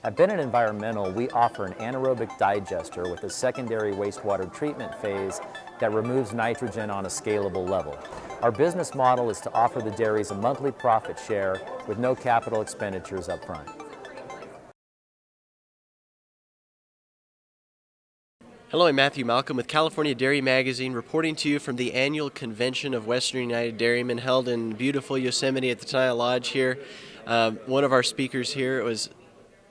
At Bennett Environmental, we offer an anaerobic digester with a secondary wastewater treatment phase that removes nitrogen on a scalable level. Our business model is to offer the dairies a monthly profit share with no capital expenditures up front. Hello, I'm Matthew Malcolm with California Dairy Magazine, reporting to you from the annual convention of Western United Dairymen held in beautiful Yosemite at the Tenaya Lodge here. One of our speakers here was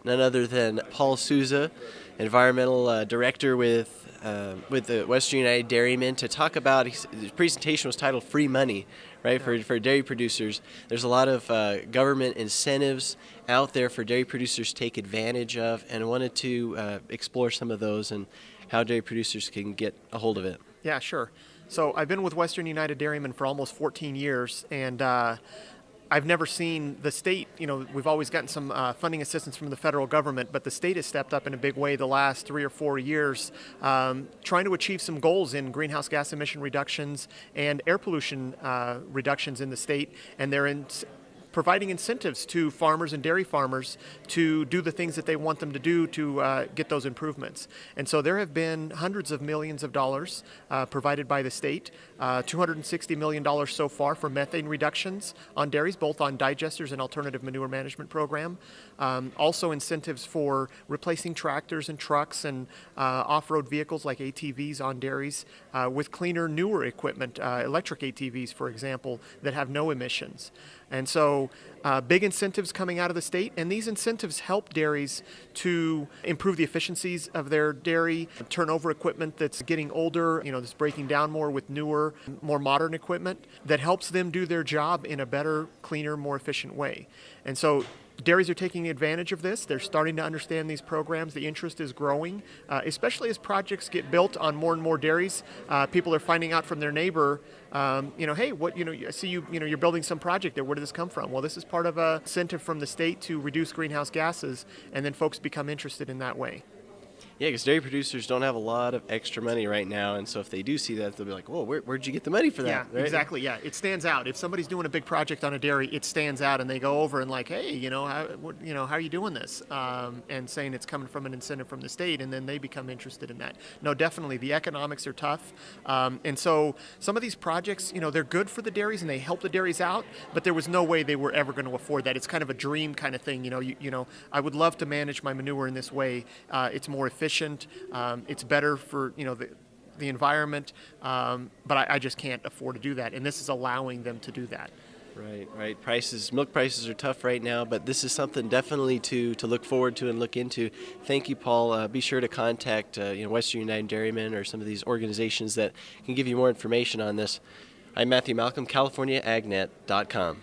none other than Paul Souza, environmental director with the Western United Dairymen, to talk about, his presentation was titled Free Money, right, for dairy producers. There's a lot of government incentives out there for dairy producers to take advantage of, and I wanted to explore some of those and how dairy producers can get a hold of it. Yeah, sure. So I've been with Western United Dairymen for almost 14 years, and I've never seen the state, we've always gotten some funding assistance from the federal government, but the state has stepped up in a big way the last 3 or 4 years, trying to achieve some goals in greenhouse gas emission reductions and air pollution reductions in the state, and they're providing incentives to farmers and dairy farmers to do the things that they want them to do to get those improvements. And so there have been hundreds of millions of dollars provided by the state, $260 million so far for methane reductions on dairies, both on digesters and alternative manure management program. Also incentives for replacing tractors and trucks and off-road vehicles like ATVs on dairies with cleaner, newer equipment, electric ATVs, for example, that have no emissions. And so big incentives coming out of the state, and these incentives help dairies to improve the efficiencies of their dairy, turn over equipment that's getting older, that's breaking down more with newer, more modern equipment that helps them do their job in a better, cleaner, more efficient way. And so dairies are taking advantage of this. They're starting to understand these programs. The interest is growing, especially as projects get built on more and more dairies. People are finding out from their neighbor, hey, I see you're building some project there. Where did this come from? Well, this is part of a incentive from the state to reduce greenhouse gases, and then folks become interested in that way. Yeah, because dairy producers don't have a lot of extra money right now, and so if they do see that, they'll be like, whoa, where'd you get the money for that? Yeah, right? Exactly, yeah. It stands out. If somebody's doing a big project on a dairy, it stands out, and they go over and like, hey, how are you doing this? And saying it's coming from an incentive from the state, and then they become interested in that. No, definitely, the economics are tough. And so some of these projects, they're good for the dairies, and they help the dairies out, but there was no way they were ever going to afford that. It's kind of a dream kind of thing. I would love to manage my manure in this way. It's more efficient. It's better for the environment, but I just can't afford to do that, and this is allowing them to do that. Right. Milk prices are tough right now, but this is something definitely to look forward to and look into. Thank you, Paul. Be sure to contact Western United Dairymen or some of these organizations that can give you more information on this. I'm Matthew Malcolm, CaliforniaAgNet.com.